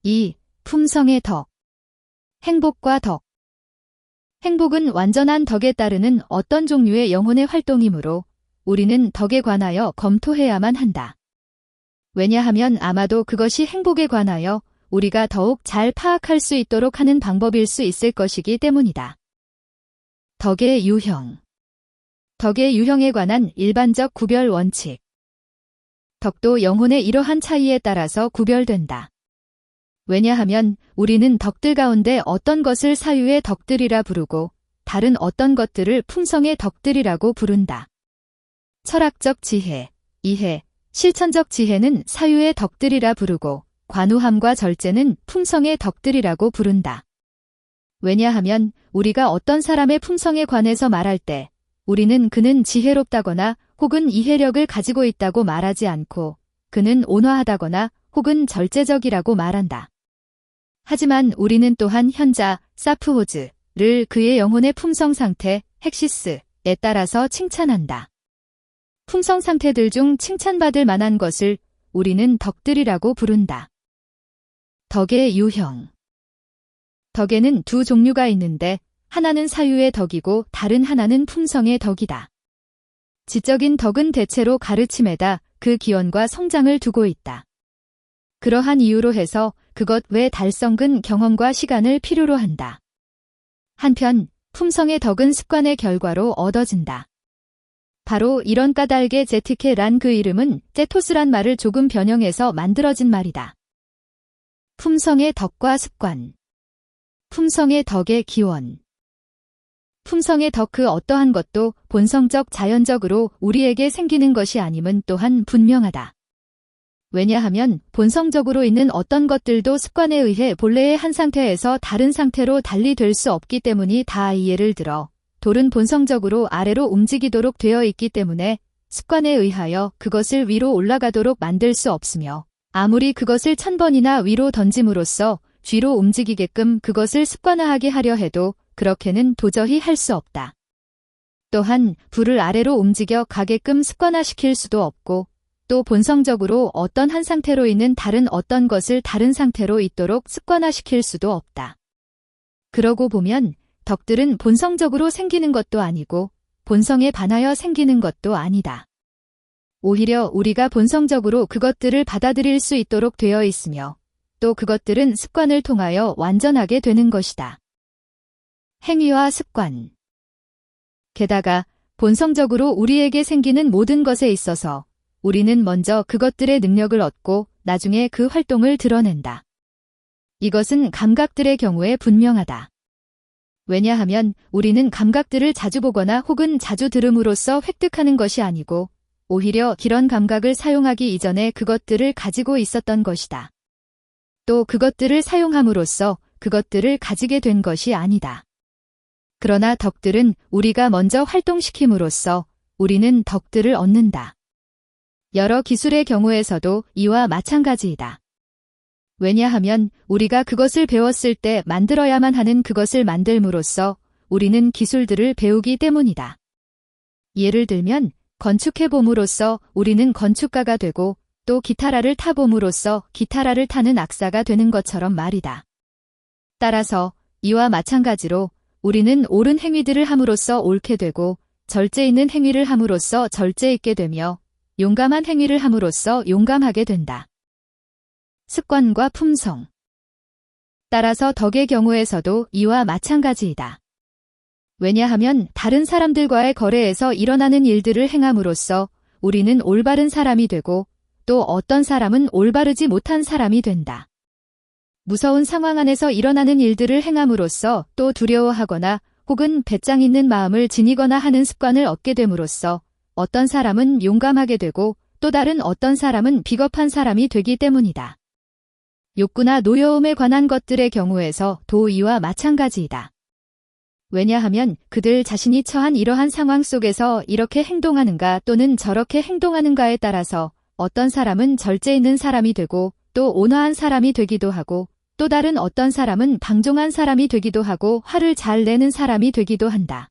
2. 품성의 덕. 행복과 덕. 행복은 완전한 덕에 따르는 어떤 종류의 영혼의 활동이므로 우리는 덕에 관하여 검토해야만 한다. 왜냐하면 아마도 그것이 행복에 관하여 우리가 더욱 잘 파악할 수 있도록 하는 방법일 수 있을 것이기 때문이다. 덕의 유형. 덕의 유형에 관한 일반적 구별 원칙. 덕도 영혼의 이러한 차이에 따라서 구별된다. 왜냐하면 우리는 덕들 가운데 어떤 것을 사유의 덕들이라 부르고 다른 어떤 것들을 품성의 덕들이라고 부른다. 철학적 지혜, 이해, 실천적 지혜는 사유의 덕들이라 부르고 관우함과 절제는 품성의 덕들이라고 부른다. 왜냐하면 우리가 어떤 사람의 품성에 관해서 말할 때 우리는 그는 지혜롭다거나 혹은 이해력을 가지고 있다고 말하지 않고 그는 온화하다거나 혹은 절제적이라고 말한다. 하지만 우리는 또한 현자, 사프호즈를 그의 영혼의 품성 상태, 헥시스에 따라서 칭찬한다. 품성 상태들 중 칭찬받을 만한 것을 우리는 덕들이라고 부른다. 덕의 유형. 덕에는 두 종류가 있는데 하나는 사유의 덕이고 다른 하나는 품성의 덕이다. 지적인 덕은 대체로 가르침에다 그 기원과 성장을 두고 있다. 그러한 이유로 해서 그것 외 달성근 경험과 시간을 필요로 한다. 한편 품성의 덕은 습관의 결과로 얻어진다. 바로 이런 까닭에 제티케란 그 이름은 제토스란 말을 조금 변형해서 만들어진 말이다. 품성의 덕과 습관. 품성의 덕의 기원. 품성의 덕 그 어떠한 것도 본성적 자연적으로 우리에게 생기는 것이 아님은 또한 분명하다. 왜냐하면 본성적으로 있는 어떤 것들도 습관에 의해 본래의 한 상태에서 다른 상태로 달리 될 수 없기 때문이다. 예를 들어 돌은 본성적으로 아래로 움직이도록 되어 있기 때문에 습관에 의하여 그것을 위로 올라가도록 만들 수 없으며 아무리 그것을 1000번이나 위로 던짐으로써 뒤로 움직이게끔 그것을 습관화하게 하려 해도 그렇게는 도저히 할 수 없다. 또한 불을 아래로 움직여 가게끔 습관화시킬 수도 없고 또 본성적으로 어떤 한 상태로 있는 다른 어떤 것을 다른 상태로 있도록 습관화시킬 수도 없다. 그러고 보면 덕들은 본성적으로 생기는 것도 아니고 본성에 반하여 생기는 것도 아니다. 오히려 우리가 본성적으로 그것들을 받아들일 수 있도록 되어 있으며 또 그것들은 습관을 통하여 완전하게 되는 것이다. 행위와 습관. 게다가 본성적으로 우리에게 생기는 모든 것에 있어서 우리는 먼저 그것들의 능력을 얻고 나중에 그 활동을 드러낸다. 이것은 감각들의 경우에 분명하다. 왜냐하면 우리는 감각들을 자주 보거나 혹은 자주 들음으로써 획득하는 것이 아니고 오히려 그런 감각을 사용하기 이전에 그것들을 가지고 있었던 것이다. 또 그것들을 사용함으로써 그것들을 가지게 된 것이 아니다. 그러나 덕들은 우리가 먼저 활동시킴으로써 우리는 덕들을 얻는다. 여러 기술의 경우에서도 이와 마찬가지이다. 왜냐하면 우리가 그것을 배웠을 때 만들어야만 하는 그것을 만들므로써 우리는 기술들을 배우기 때문이다. 예를 들면 건축해봄으로써 우리는 건축가가 되고 또 기타라를 타봄으로써 기타라를 타는 악사가 되는 것처럼 말이다. 따라서 이와 마찬가지로 우리는 옳은 행위들을 함으로써 옳게 되고 절제 있는 행위를 함으로써 절제 있게 되며 용감한 행위를 함으로써 용감하게 된다. 습관과 품성. 따라서 덕의 경우에서도 이와 마찬가지이다. 왜냐하면 다른 사람들과의 거래에서 일어나는 일들을 행함으로써 우리는 올바른 사람이 되고 또 어떤 사람은 올바르지 못한 사람이 된다. 무서운 상황 안에서 일어나는 일들을 행함으로써 또 두려워하거나 혹은 배짱 있는 마음을 지니거나 하는 습관을 얻게 됨으로써 어떤 사람은 용감하게 되고 또 다른 어떤 사람은 비겁한 사람이 되기 때문이다. 욕구나 노여움에 관한 것들의 경우에서 이와 마찬가지이다. 왜냐하면 그들 자신이 처한 이러한 상황 속에서 이렇게 행동하는가 또는 저렇게 행동하는가에 따라서 어떤 사람은 절제 있는 사람이 되고 또 온화한 사람이 되기도 하고 또 다른 어떤 사람은 방종한 사람이 되기도 하고 화를 잘 내는 사람이 되기도 한다.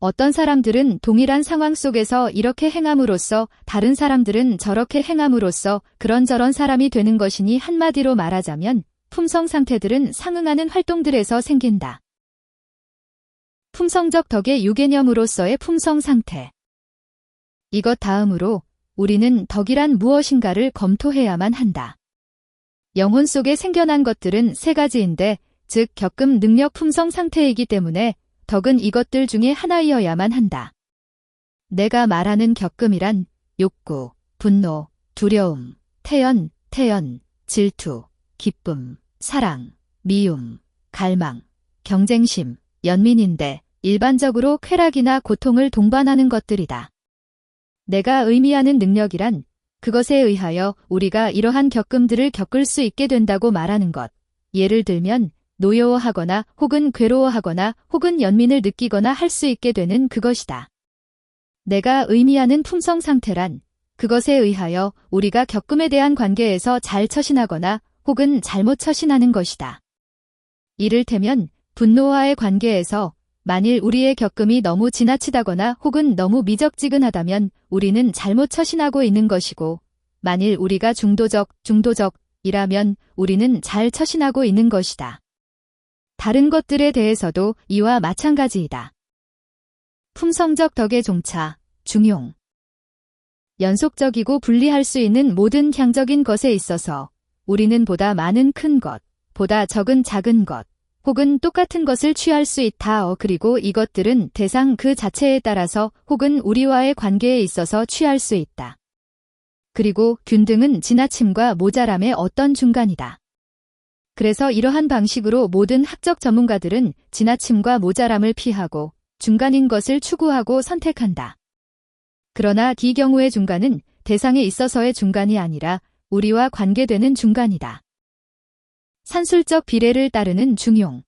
어떤 사람들은 동일한 상황 속에서 이렇게 행함으로써 다른 사람들은 저렇게 행함으로써 그런저런 사람이 되는 것이니 한마디로 말하자면 품성 상태들은 상응하는 활동들에서 생긴다. 품성적 덕의 유개념으로서의 품성 상태. 이것 다음으로 우리는 덕이란 무엇인가를 검토해야만 한다. 영혼 속에 생겨난 것들은 세 가지인데, 즉 겪음 능력 품성 상태이기 때문에 덕은 이것들 중에 하나이어야만 한다. 내가 말하는 겪음이란 욕구, 분노, 두려움, 태연, 질투, 기쁨, 사랑, 미움, 갈망, 경쟁심, 연민인데 일반적으로 쾌락이나 고통을 동반하는 것들이다. 내가 의미하는 능력이란 그것에 의하여 우리가 이러한 겪음들을 겪을 수 있게 된다고 말하는 것. 예를 들면 노여워하거나 혹은 괴로워하거나 혹은 연민을 느끼거나 할 수 있게 되는 그것이다. 내가 의미하는 품성 상태란 그것에 의하여 우리가 겪음에 대한 관계에서 잘 처신하거나 혹은 잘못 처신하는 것이다. 이를테면 분노와의 관계에서 만일 우리의 겪음이 너무 지나치다거나 혹은 너무 미적지근하다면 우리는 잘못 처신하고 있는 것이고, 만일 우리가 중도적이라면 우리는 잘 처신하고 있는 것이다. 다른 것들에 대해서도 이와 마찬가지이다. 품성적 덕의 종차, 중용. 연속적이고 분리할 수 있는 모든 향적인 것에 있어서 우리는 보다 많은 큰 것, 보다 적은 작은 것, 혹은 똑같은 것을 취할 수 있다. 그리고 이것들은 대상 그 자체에 따라서 혹은 우리와의 관계에 있어서 취할 수 있다. 그리고 균등은 지나침과 모자람의 어떤 중간이다. 그래서 이러한 방식으로 모든 학적 전문가들은 지나침과 모자람을 피하고 중간인 것을 추구하고 선택한다. 그러나 이 경우의 중간은 대상에 있어서의 중간이 아니라 우리와 관계되는 중간이다. 산술적 비례를 따르는 중용.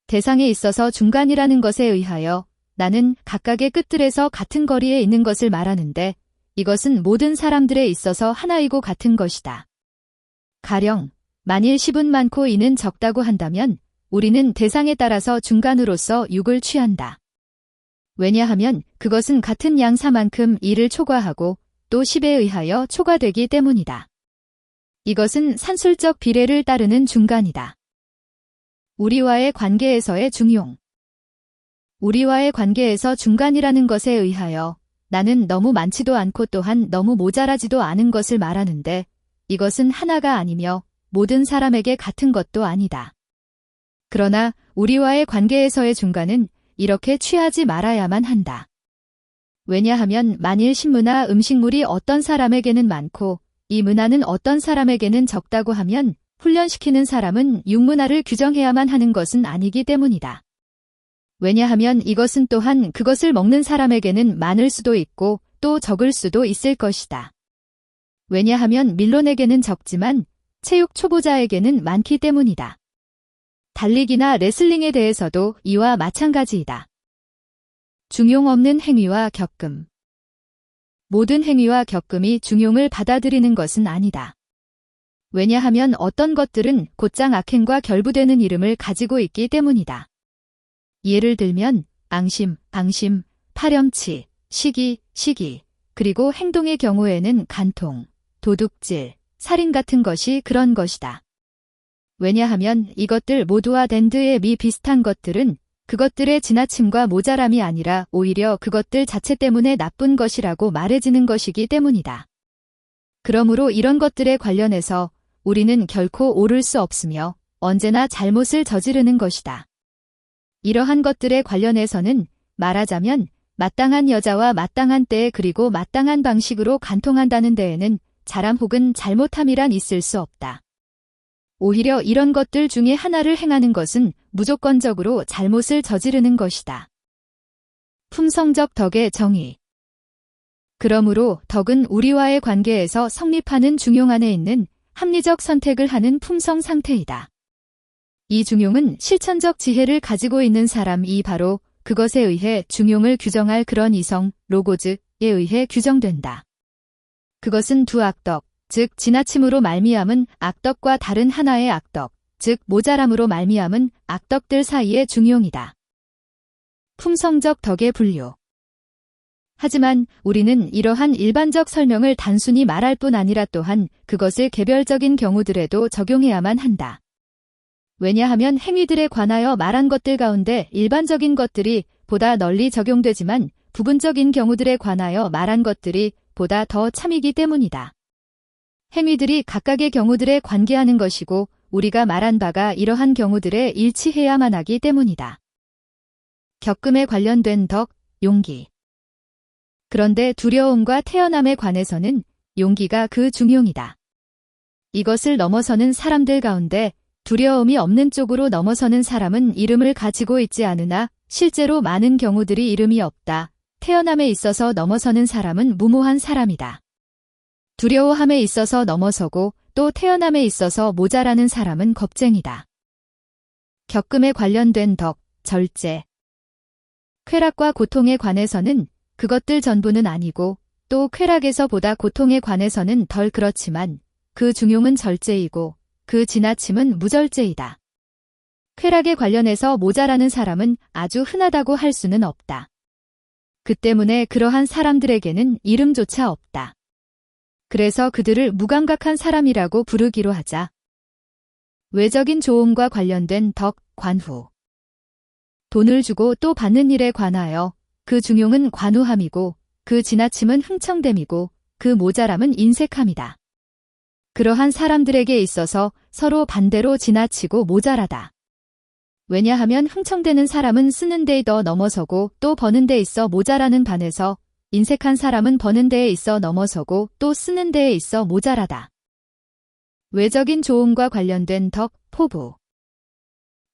대상에 있어서 중간이라는 것에 의하여 나는 각각의 끝들에서 같은 거리에 있는 것을 말하는데, 이것은 모든 사람들에 있어서 하나이고 같은 것이다. 가령 만일 10은 많고 2는 적다고 한다면 우리는 대상에 따라서 중간으로서 6을 취한다. 왜냐하면 그것은 같은 양사만큼 2를 초과하고 또 10에 의하여 초과되기 때문이다. 이것은 산술적 비례를 따르는 중간이다. 우리와의 관계에서의 중용. 우리와의 관계에서 중간이라는 것에 의하여 나는 너무 많지도 않고 또한 너무 모자라지도 않은 것을 말하는데, 이것은 하나가 아니며 모든 사람에게 같은 것도 아니다. 그러나 우리와의 관계에서의 중간은 이렇게 취하지 말아야만 한다. 왜냐하면 만일 식무나 음식물이 어떤 사람에게는 많고 이 문화는 어떤 사람에게는 적다고 하면 훈련시키는 사람은 육문화를 규정해야만 하는 것은 아니기 때문이다. 왜냐하면 이것은 또한 그것을 먹는 사람에게는 많을 수도 있고 또 적을 수도 있을 것이다. 왜냐하면 밀론에게는 적지만 체육 초보자에게는 많기 때문이다. 달리기나 레슬링에 대해서도 이와 마찬가지이다. 중용 없는 행위와 겪음. 모든 행위와 겪음이 중용을 받아들이는 것은 아니다. 왜냐하면 어떤 것들은 곧장 악행과 결부되는 이름을 가지고 있기 때문이다. 예를 들면 앙심, 방심, 파렴치, 시기, 그리고 행동의 경우에는 간통, 도둑질, 살인 같은 것이 그런 것이다. 왜냐하면 이것들 모두와 댄드의 미 비슷한 것들은 그것들의 지나침과 모자람이 아니라 오히려 그것들 자체 때문에 나쁜 것이라고 말해지는 것이기 때문이다. 그러므로 이런 것들에 관련해서 우리는 결코 옳을 수 없으며 언제나 잘못을 저지르는 것이다. 이러한 것들에 관련해서는 말하자면 마땅한 여자와 마땅한 때에 그리고 마땅한 방식으로 간통한다는 데에는 잘함 혹은 잘못함이란 있을 수 없다. 오히려 이런 것들 중에 하나를 행하는 것은 무조건적으로 잘못을 저지르는 것이다. 품성적 덕의 정의. 그러므로 덕은 우리와의 관계에서 성립하는 중용 안에 있는 합리적 선택을 하는 품성 상태이다. 이 중용은 실천적 지혜를 가지고 있는 사람이 바로 그것에 의해 중용을 규정할 그런 이성, 로고즈에 의해 규정된다. 그것은 두 악덕, 즉 지나침으로 말미암은 악덕과 다른 하나의 악덕, 즉 모자람으로 말미암은 악덕들 사이의 중용이다. 품성적 덕의 분류. 하지만 우리는 이러한 일반적 설명을 단순히 말할 뿐 아니라 또한 그것을 개별적인 경우들에도 적용해야만 한다. 왜냐하면 행위들에 관하여 말한 것들 가운데 일반적인 것들이 보다 널리 적용되지만 부분적인 경우들에 관하여 말한 것들이 보다 더 참이기 때문이다. 행위들이 각각의 경우들에 관계하는 것이고 우리가 말한 바가 이러한 경우들에 일치해야만 하기 때문이다. 겪음에 관련된 덕, 용기. 그런데 두려움과 태어남에 관해서는 용기가 그 중용이다. 이것을 넘어서는 사람들 가운데 두려움이 없는 쪽으로 넘어서는 사람은 이름을 가지고 있지 않으나 실제로 많은 경우들이 이름이 없다. 태어남에 있어서 넘어서는 사람은 무모한 사람이다. 두려워함에 있어서 넘어서고 또 태어남에 있어서 모자라는 사람은 겁쟁이다. 겪음에 관련된 덕, 절제. 쾌락과 고통에 관해서는 그것들 전부는 아니고 또 쾌락에서 보다 고통에 관해서는 덜 그렇지만 그 중용은 절제이고 그 지나침은 무절제이다. 쾌락에 관련해서 모자라는 사람은 아주 흔하다고 할 수는 없다. 그 때문에 그러한 사람들에게는 이름조차 없다. 그래서 그들을 무감각한 사람이라고 부르기로 하자. 외적인 조언과 관련된 덕, 관후. 돈을 주고 또 받는 일에 관하여 그 중용은 관우함이고 그 지나침은 흥청됨이고 그 모자람은 인색함이다. 그러한 사람들에게 있어서 서로 반대로 지나치고 모자라다. 왜냐하면 흥청대는 사람은 쓰는 데에 더 넘어서고 또 버는 데 있어 모자라는 반에서 인색한 사람은 버는 데에 있어 넘어서고 또 쓰는 데에 있어 모자라다. 외적인 조언과 관련된 덕, 포부.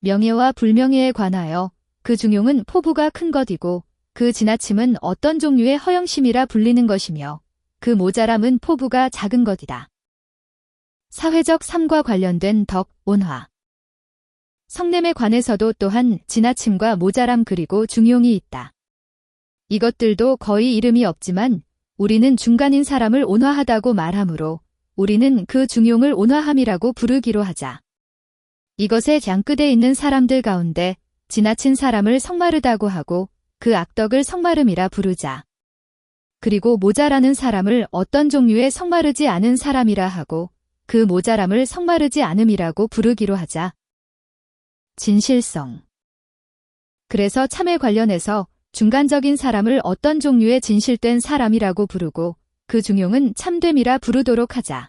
명예와 불명예에 관하여 그 중용은 포부가 큰 것이고 그 지나침은 어떤 종류의 허영심이라 불리는 것이며 그 모자람은 포부가 작은 것이다. 사회적 삶과 관련된 덕, 온화. 성냄에 관해서도 또한 지나침과 모자람 그리고 중용이 있다. 이것들도 거의 이름이 없지만 우리는 중간인 사람을 온화하다고 말하므로 우리는 그 중용을 온화함이라고 부르기로 하자. 이것에 장끝에 있는 사람들 가운데 지나친 사람을 성마르다고 하고 그 악덕을 성마름이라 부르자. 그리고 모자라는 사람을 어떤 종류의 성마르지 않은 사람이라 하고 그 모자람을 성마르지 않음이라고 부르기로 하자. 진실성. 그래서 참에 관련해서 중간적인 사람을 어떤 종류의 진실된 사람이라고 부르고 그 중용은 참됨이라 부르도록 하자.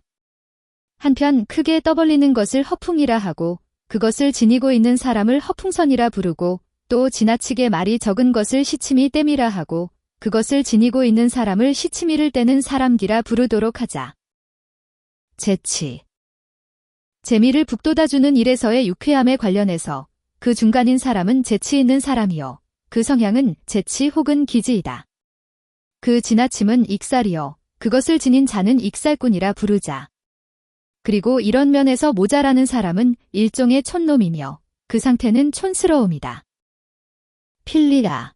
한편 크게 떠벌리는 것을 허풍이라 하고 그것을 지니고 있는 사람을 허풍선이라 부르고 또 지나치게 말이 적은 것을 시치미 땜이라 하고 그것을 지니고 있는 사람을 시치미를 떼는 사람기라 부르도록 하자. 재치. 재미를 북돋아주는 일에서의 유쾌함에 관련해서 그 중간인 사람은 재치 있는 사람이요. 그 성향은 재치 혹은 기지이다. 그 지나침은 익살이요. 그것을 지닌 자는 익살꾼이라 부르자. 그리고 이런 면에서 모자라는 사람은 일종의 촌놈이며 그 상태는 촌스러움이다. 필리아.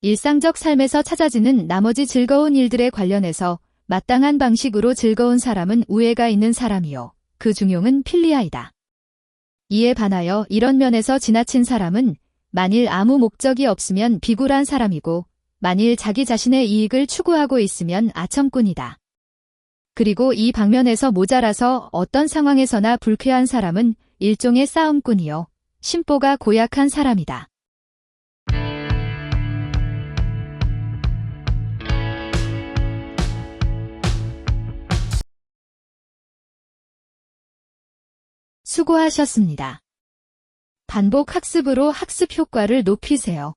일상적 삶에서 찾아지는 나머지 즐거운 일들에 관련해서 마땅한 방식으로 즐거운 사람은 우애가 있는 사람이요. 그 중용은 필리아이다. 이에 반하여 이런 면에서 지나친 사람은 만일 아무 목적이 없으면 비굴한 사람이고 만일 자기 자신의 이익을 추구하고 있으면 아첨꾼이다. 그리고 이 방면에서 모자라서 어떤 상황에서나 불쾌한 사람은 일종의 싸움꾼이요. 심보가 고약한 사람이다. 수고하셨습니다. 반복 학습으로 학습 효과를 높이세요.